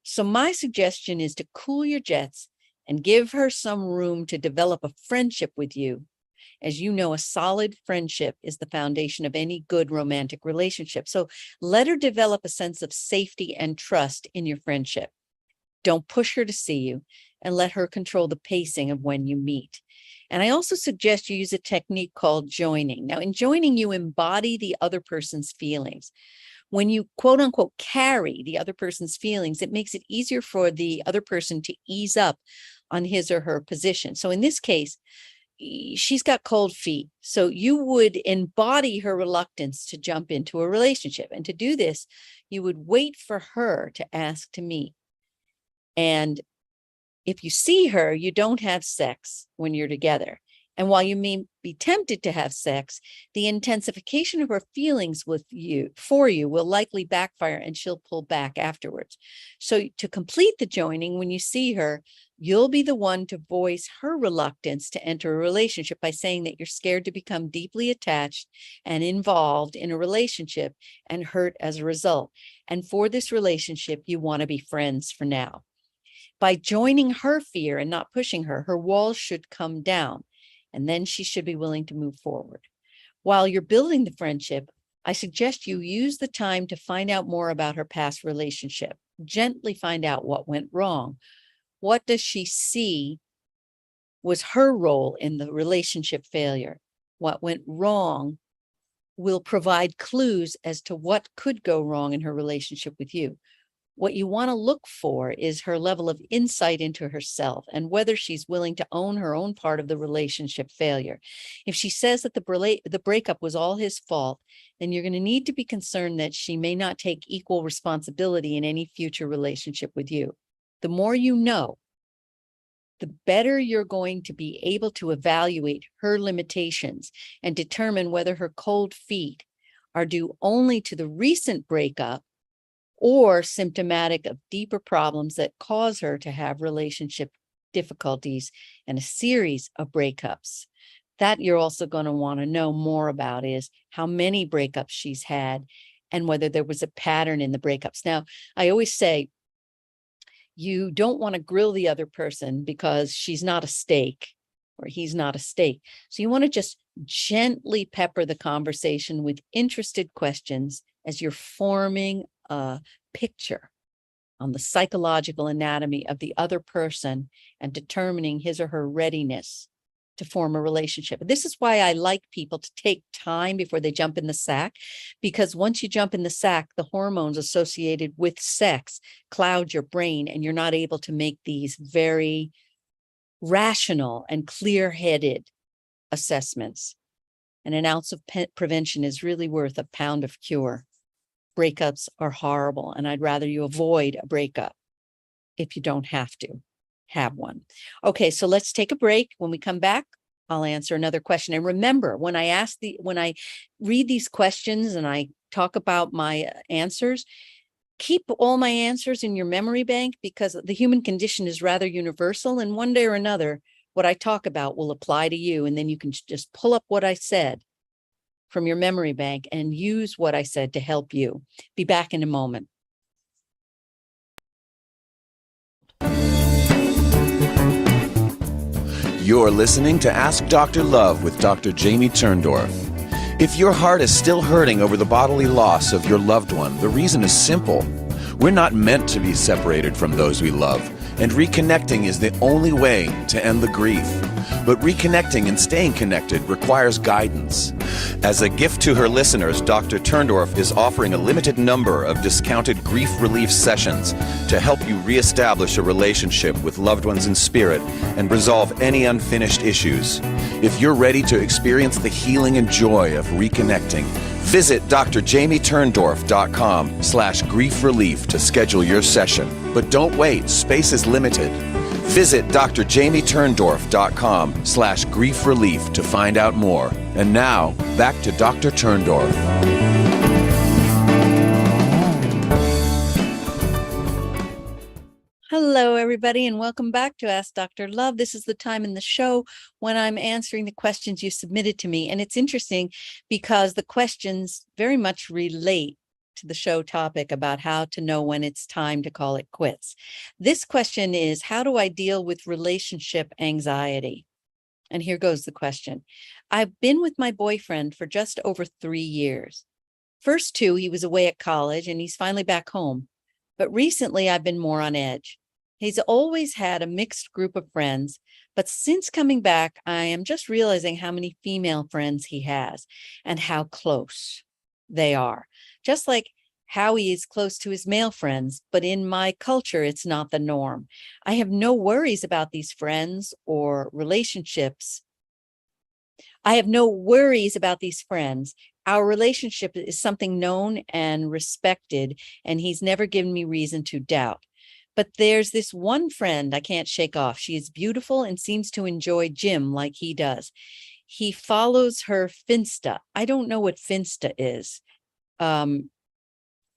So my suggestion is to cool your jets and give her some room to develop a friendship with you. As you know, a solid friendship is the foundation of any good romantic relationship. So let her develop a sense of safety and trust in your friendship. Don't push her to see you, and let her control the pacing of when you meet. And I also suggest you use a technique called joining. Now, in joining, you embody the other person's feelings. When you quote unquote carry the other person's feelings, it makes it easier for the other person to ease up on his or her position. So in this case, she's got cold feet. So you would embody her reluctance to jump into a relationship. And to do this, you would wait for her to ask to meet. And if you see her, you don't have sex when you're together. And while you may be tempted to have sex, the intensification of her feelings for you will likely backfire, and she'll pull back afterwards. So to complete the joining, when you see her, you'll be the one to voice her reluctance to enter a relationship by saying that you're scared to become deeply attached and involved in a relationship and hurt as a result. And for this relationship, you want to be friends for now. By joining her fear and not pushing her, her walls should come down, and then she should be willing to move forward. While you're building the friendship, I suggest you use the time to find out more about her past relationship. Gently find out what went wrong. What does she see was her role in the relationship failure? What went wrong will provide clues as to what could go wrong in her relationship with you. What you want to look for is her level of insight into herself and whether she's willing to own her own part of the relationship failure. If she says that the breakup was all his fault, then you're going to need to be concerned that she may not take equal responsibility in any future relationship with you. The more you know, the better you're going to be able to evaluate her limitations and determine whether her cold feet are due only to the recent breakup or symptomatic of deeper problems that cause her to have relationship difficulties and a series of breakups. That you're also going to want to know more about is how many breakups she's had and whether there was a pattern in the breakups. Now, I always say you don't want to grill the other person because she's not a steak or he's not a steak. So you want to just gently pepper the conversation with interested questions as you're forming a picture on the psychological anatomy of the other person and determining his or her readiness to form a relationship. This is why I like people to take time before they jump in the sack, because once you jump in the sack, the hormones associated with sex cloud your brain, and you're not able to make these very rational and clear-headed assessments. And an ounce of prevention is really worth a pound of cure. Breakups are horrible, and I'd rather you avoid a breakup if you don't have to have one. Okay, so let's take a break. When we come back, I'll answer another question. And remember, when I read these questions and I talk about my answers, keep all my answers in your memory bank, because the human condition is rather universal, and one day or another, what I talk about will apply to you, and then you can just pull up what I said from your memory bank and use what I said to help you. Be back in a moment. You're listening to Ask Dr. Love with Dr. Jamie Turndorf. If your heart is still hurting over the bodily loss of your loved one, the reason is simple. We're not meant to be separated from those we love, and reconnecting is the only way to end the grief. But reconnecting and staying connected requires guidance. As a gift to her listeners, Dr. Turndorf is offering a limited number of discounted grief relief sessions to help you reestablish a relationship with loved ones in spirit and resolve any unfinished issues. If you're ready to experience the healing and joy of reconnecting, visit drjamieturndorf.com/grief relief to schedule your session. But don't wait, space is limited. Visit drjamieturndorf.com/grief relief to find out more. And now, back to Dr. Turndorf. Hello, everybody, and welcome back to Ask Dr. Love. This is the time in the show when I'm answering the questions you submitted to me. And it's interesting because the questions very much relate to the show topic about how to know when it's time to call it quits. This question is, how do I deal with relationship anxiety? And here goes the question. I've been with my boyfriend for just over 3 years. First 2, he was away at college, and he's finally back home. But recently, I've been more on edge. He's always had a mixed group of friends, but since coming back, I am just realizing how many female friends he has and how close they are. Just like how he is close to his male friends, but in my culture, it's not the norm. I have no worries about these friends or relationships. I have no worries about these friends. Our relationship is something known and respected, and he's never given me reason to doubt. But there's this one friend I can't shake off. She is beautiful and seems to enjoy gym like he does. He follows her Finsta. I don't know what Finsta is.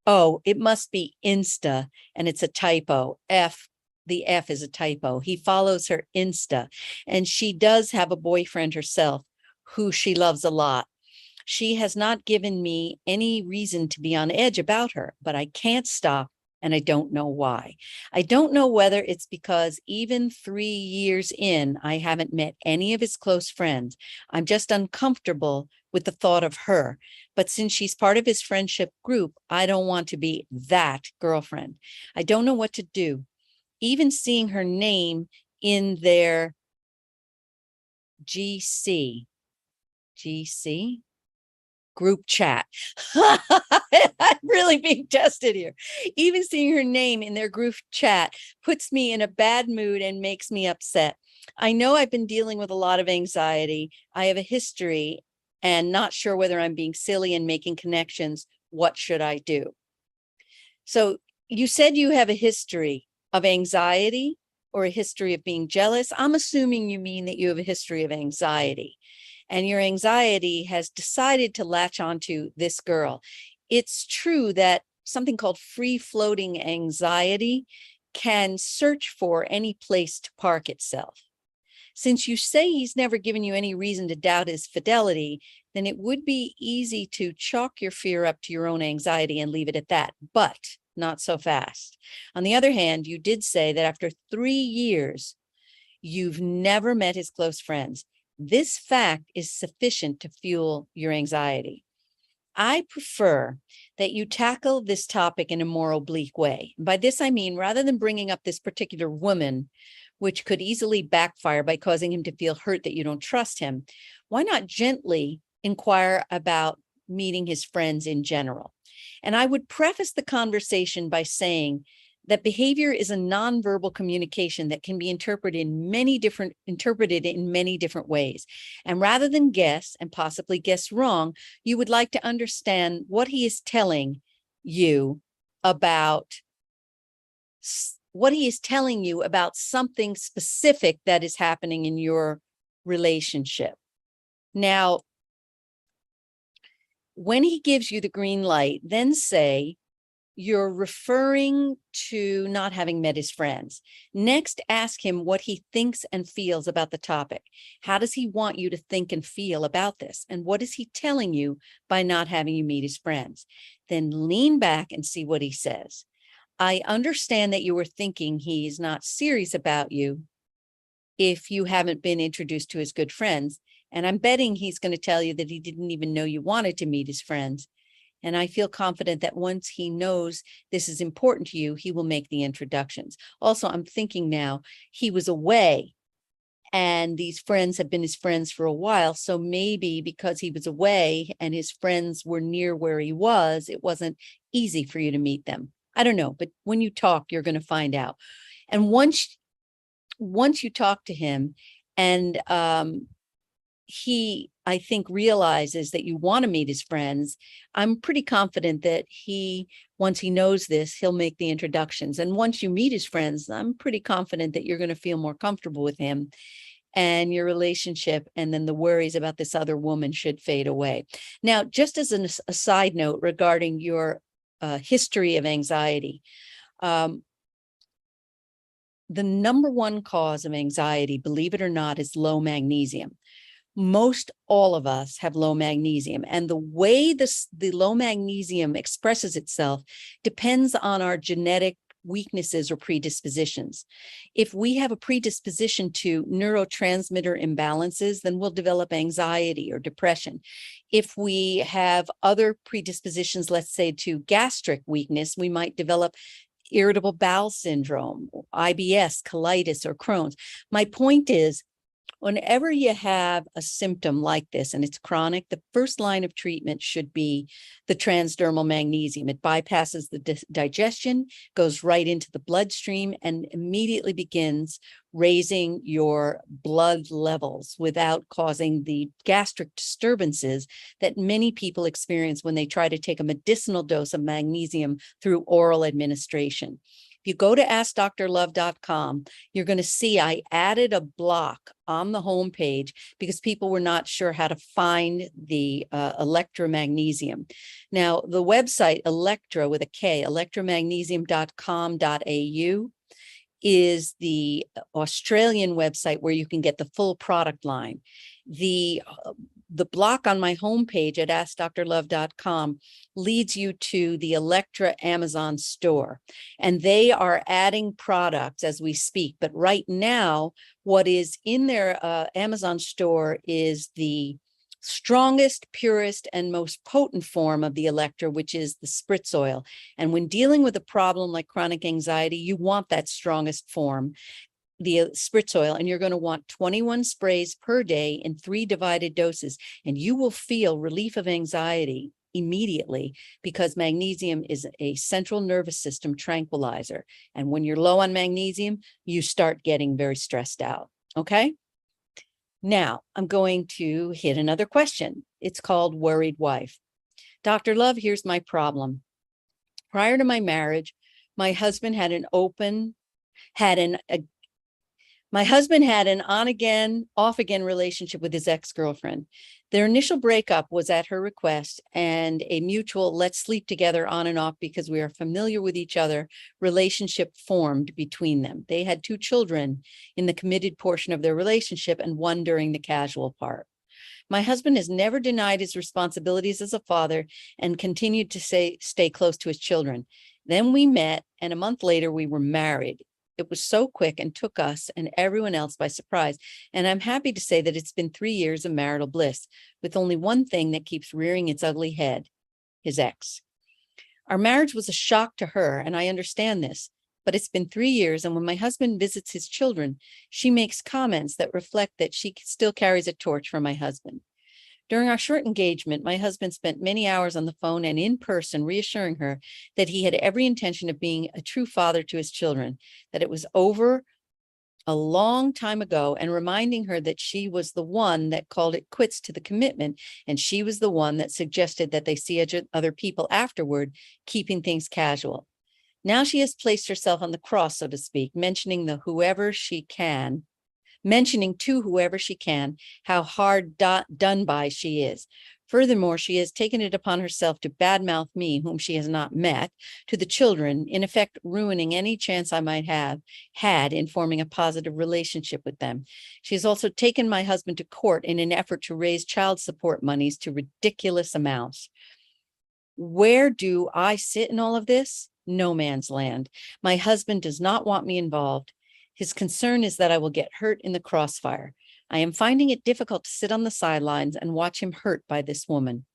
Oh, it must be Insta, and it's a typo. The F is a typo. He follows her Insta, and she does have a boyfriend herself who she loves a lot. She has not given me any reason to be on edge about her, but I can't stop, and I don't know why. I don't know whether it's because even 3 years in, I haven't met any of his close friends. I'm just uncomfortable with the thought of her. But since she's part of his friendship group, I don't want to be that girlfriend. I don't know what to do. Even seeing her name in their GC group chat. I'm really being tested here. Even seeing her name in their group chat puts me in a bad mood and makes me upset. I know I've been dealing with a lot of anxiety. I have a history and not sure whether I'm being silly and making connections. What should I do? So you said you have a history of anxiety or a history of being jealous. I'm assuming you mean that you have a history of anxiety, and your anxiety has decided to latch onto this girl. It's true that something called free-floating anxiety can search for any place to park itself. Since you say he's never given you any reason to doubt his fidelity, then it would be easy to chalk your fear up to your own anxiety and leave it at that, but not so fast. On the other hand, you did say that after 3 years, you've never met his close friends. This fact is sufficient to fuel your anxiety. I prefer that you tackle this topic in a more oblique way. By this, I mean, rather than bringing up this particular woman, which could easily backfire by causing him to feel hurt that you don't trust him, why not gently inquire about meeting his friends in general? And I would preface the conversation by saying that behavior is a nonverbal communication that can be interpreted in many different ways. And rather than guess and possibly guess wrong, you would like to understand what he is telling you about something specific that is happening in your relationship. Now, when he gives you the green light, then say, you're referring to not having met his friends. Next, ask him what he thinks and feels about the topic. How does he want you to think and feel about this? And what is he telling you by not having you meet his friends? Then lean back and see what he says. I understand that you were thinking he's not serious about you if you haven't been introduced to his good friends. And I'm betting he's going to tell you that he didn't even know you wanted to meet his friends. And I feel confident that once he knows this is important to you, he will make the introductions. Also, I'm thinking now he was away and these friends have been his friends for a while. So maybe because he was away and his friends were near where he was, it wasn't easy for you to meet them. I don't know, but when you talk, you're going to find out. And once you talk to him and he, I think, realizes that you want to meet his friends, I'm pretty confident that once he knows this, he'll make the introductions. And once you meet his friends, I'm pretty confident that you're going to feel more comfortable with him and your relationship. And then the worries about this other woman should fade away. Now, just as a side note regarding your history of anxiety, the number one cause of anxiety, believe it or not, is low magnesium. Most all of us have low magnesium, and the way the low magnesium expresses itself depends on our genetic weaknesses or predispositions. If we have a predisposition to neurotransmitter imbalances, then we'll develop anxiety or depression. If we have other predispositions, let's say to gastric weakness, we might develop irritable bowel syndrome, IBS, colitis, or Crohn's. My point is, whenever you have a symptom like this and it's chronic, the first line of treatment should be the transdermal magnesium. It bypasses the digestion, goes right into the bloodstream, and immediately begins raising your blood levels without causing the gastric disturbances that many people experience when they try to take a medicinal dose of magnesium through oral administration. If you go to AskDrLove.com, you're going to see I added a block on the homepage because people were not sure how to find the electromagnesium. Now, the website Electra with a K, electromagnesium.com.au, is the Australian website where you can get the full product line. The block on my homepage at AskDrLove.com leads you to the Electra Amazon store, and they are adding products as we speak. But right now, what is in their Amazon store is the strongest, purest, and most potent form of the Electra, which is the spritz oil. And when dealing with a problem like chronic anxiety, you want that strongest form, the spritz oil, and you're going to want 21 sprays per day in 3 divided doses, and you will feel relief of anxiety immediately because magnesium is a central nervous system tranquilizer. And when you're low on magnesium, you start getting very stressed out. Okay. Now I'm going to hit another question. It's called Worried Wife. Dr. Love, here's my problem. Prior to my marriage, my husband had an on-again, off-again relationship with his ex-girlfriend. Their initial breakup was at her request, and a mutual let's sleep together on and off because we are familiar with each other relationship formed between them. They had 2 children in the committed portion of their relationship and 1 during the casual part. My husband has never denied his responsibilities as a father and continued to stay close to his children. Then we met, and a month later we were married. It was so quick and took us and everyone else by surprise. And I'm happy to say that it's been 3 years of marital bliss, with only one thing that keeps rearing its ugly head: his ex. Our marriage was a shock to her, and I understand this. But it's been 3 years, and when my husband visits his children, she makes comments that reflect that she still carries a torch for my husband. During our short engagement, my husband spent many hours on the phone and in person reassuring her that he had every intention of being a true father to his children, that it was over a long time ago, and reminding her that she was the one that called it quits to the commitment, and she was the one that suggested that they see other people afterward, keeping things casual. Now she has placed herself on the cross, so to speak, mentioning to whoever she can how hard done by she is. Furthermore, she has taken it upon herself to badmouth me, whom she has not met, to the children, in effect ruining any chance I might have had in forming a positive relationship with them. She has also taken my husband to court in an effort to raise child support monies to ridiculous amounts. Where do I sit in all of this? No man's land. My husband does not want me involved. His concern is that I will get hurt in the crossfire. I am finding it difficult to sit on the sidelines and watch him hurt by this woman.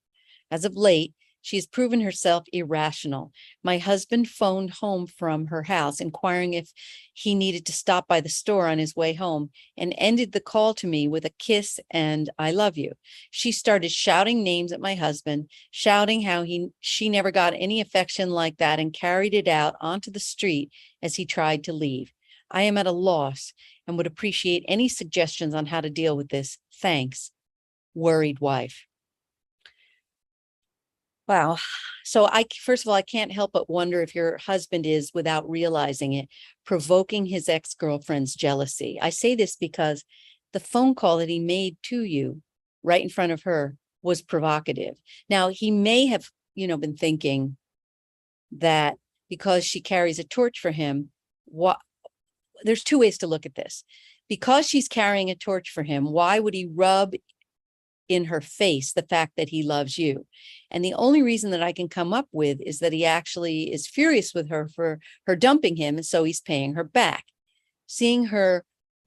As of late, she has proven herself irrational. My husband phoned home from her house, inquiring if he needed to stop by the store on his way home, and ended the call to me with a kiss and "I love you." She started shouting names at my husband, shouting how she never got any affection like that, and carried it out onto the street as he tried to leave. I am at a loss and would appreciate any suggestions on how to deal with this. Thanks, worried wife. Wow. So first of all, I can't help but wonder if your husband is, without realizing it, provoking his ex-girlfriend's jealousy. I say this because the phone call that he made to you right in front of her was provocative. Now, he may have, been thinking that because she carries a torch for him, there's two ways to look at this. Because she's carrying a torch for him, why would he rub in her face the fact that he loves you? And the only reason that I can come up with is that he actually is furious with her for her dumping him, and so he's paying her back. Seeing her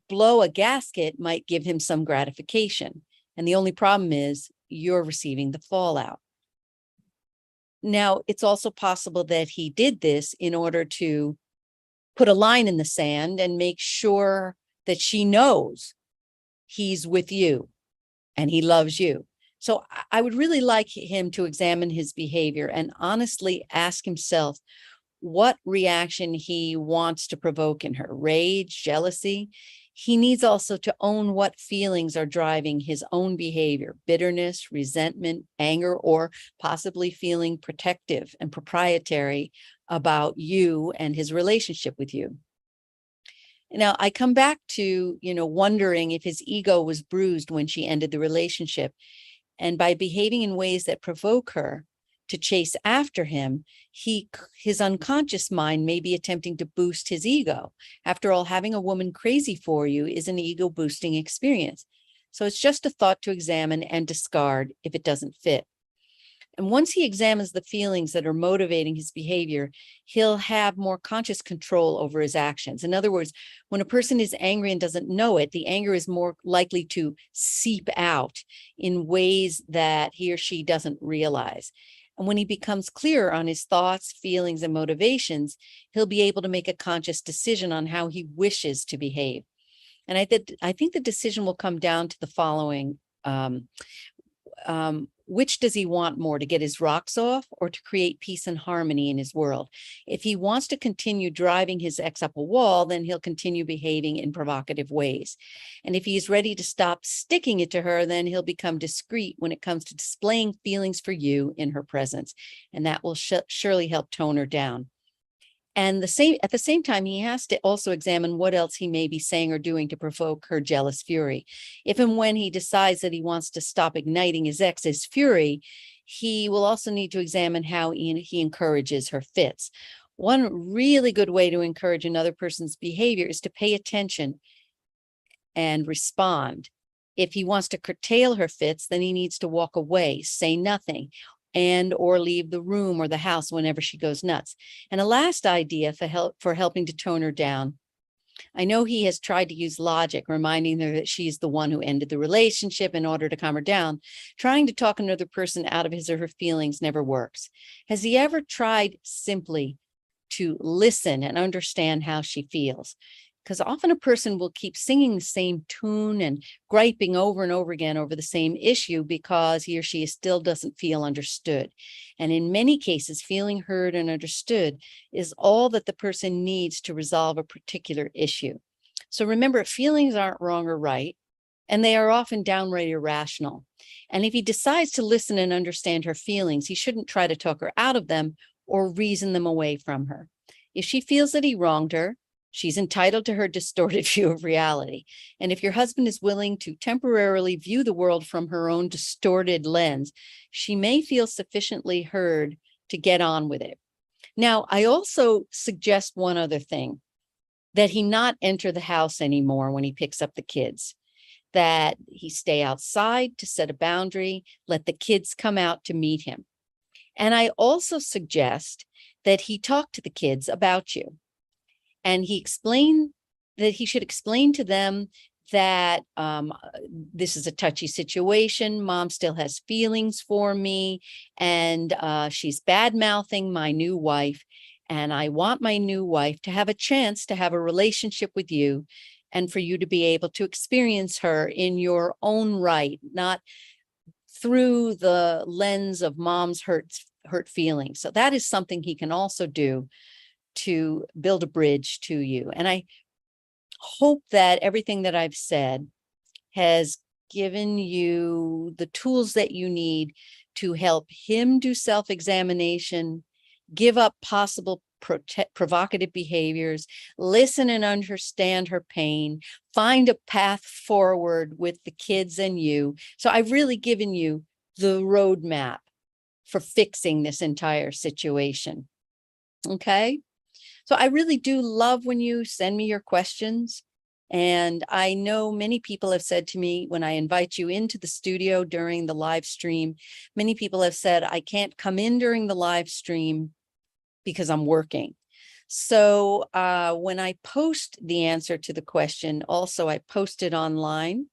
blow a gasket might give him some gratification. And the only problem is you're receiving the fallout. Now, it's also possible that he did this in order to put a line in the sand and make sure that she knows he's with you and he loves you. So I would really like him to examine his behavior and honestly ask himself what reaction he wants to provoke in her: rage, jealousy. He needs also to own what feelings are driving his own behavior: bitterness, resentment, anger, or possibly feeling protective and proprietary about you and his relationship with you. Now, I come back to, wondering if his ego was bruised when she ended the relationship. And by behaving in ways that provoke her to chase after him, his unconscious mind may be attempting to boost his ego. After all, having a woman crazy for you is an ego boosting experience. So it's just a thought to examine and discard if it doesn't fit. And once he examines the feelings that are motivating his behavior, he'll have more conscious control over his actions. In other words, when a person is angry and doesn't know it, the anger is more likely to seep out in ways that he or she doesn't realize. And when he becomes clearer on his thoughts, feelings, and motivations, he'll be able to make a conscious decision on how he wishes to behave. And I think the decision will come down to the following. Which does he want more, to get his rocks off or to create peace and harmony in his world? If he wants to continue driving his ex up a wall, then he'll continue behaving in provocative ways. And if he's ready to stop sticking it to her, then he'll become discreet when it comes to displaying feelings for you in her presence. And that will surely help tone her down. And at the same time, he has to also examine what else he may be saying or doing to provoke her jealous fury. If and when he decides that he wants to stop igniting his ex's fury, he will also need to examine how he encourages her fits. One really good way to encourage another person's behavior is to pay attention and respond. If he wants to curtail her fits, then he needs to walk away, say nothing, or leave the room or the house whenever she goes nuts. And a last idea for helping to tone her down. I know he has tried to use logic, reminding her that she's the one who ended the relationship in order to calm her down. Trying to talk another person out of his or her feelings never works. Has he ever tried simply to listen and understand how she feels. Because often a person will keep singing the same tune and griping over and over again over the same issue because he or she still doesn't feel understood. And in many cases, feeling heard and understood is all that the person needs to resolve a particular issue. So remember, feelings aren't wrong or right, and they are often downright irrational. And if he decides to listen and understand her feelings, he shouldn't try to talk her out of them or reason them away from her. If she feels that he wronged her, she's entitled to her distorted view of reality. And if your husband is willing to temporarily view the world from her own distorted lens, she may feel sufficiently heard to get on with it. Now, I also suggest one other thing, that he not enter the house anymore when he picks up the kids, that he stay outside to set a boundary, let the kids come out to meet him. And I also suggest that he talk to the kids about you. And he should explain to them that this is a touchy situation. Mom still has feelings for me, and she's bad-mouthing my new wife. And I want my new wife to have a chance to have a relationship with you and for you to be able to experience her in your own right, not through the lens of mom's hurt feelings. So that is something he can also do to build a bridge to you. And I hope that everything that I've said has given you the tools that you need to help him do self-examination, give up possible provocative behaviors, listen and understand her pain, find a path forward with the kids and you. So I've really given you the roadmap for fixing this entire situation. Okay? So I really do love when you send me your questions. And I know many people have said to me when I invite you into the studio during the live stream, many people have said, I can't come in during the live stream because I'm working. So when I post the answer to the question, also I post it online.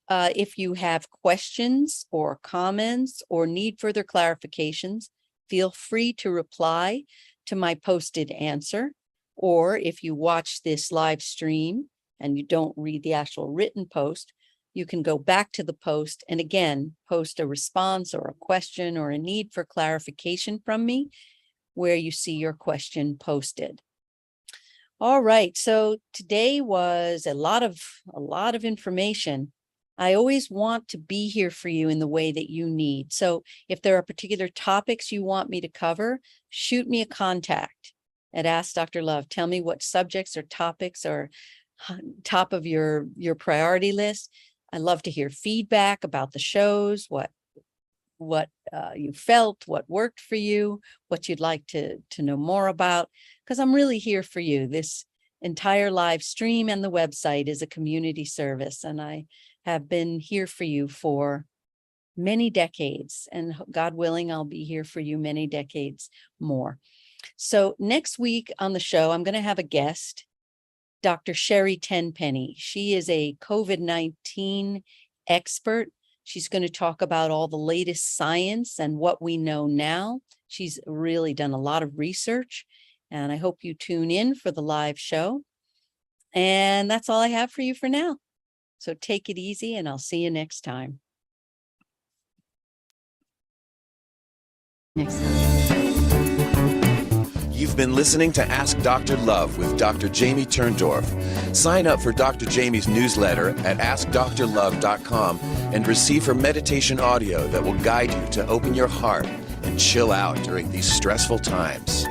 If you have questions or comments or need further clarifications, feel free to reply to my posted answer. Or if you watch this live stream and you don't read the actual written post, you can go back to the post and again, post a response or a question or a need for clarification from me where you see your question posted. All right, so today was a lot of information. I always want to be here for you in the way that you need. So if there are particular topics you want me to cover, shoot me a contact at Ask Dr. Love. Tell me what subjects or topics are top of your priority list. I love to hear feedback about the shows, what you felt, what worked for you, what you'd like to know more about, because I'm really here for you. This entire live stream and the website is a community service, and I have been here for you for many decades, and God willing, I'll be here for you many decades more. So next week on the show, I'm going to have a guest, Dr. Sherry Tenpenny. She is a COVID-19 expert. She's going to talk about all the latest science and what we know now. She's really done a lot of research, and I hope you tune in for the live show. And that's all I have for you for now. So take it easy, and I'll see you next time. You've been listening to Ask Dr. Love with Dr. Jamie Turndorf. Sign up for Dr. Jamie's newsletter at askdrlove.com and receive her meditation audio that will guide you to open your heart and chill out during these stressful times.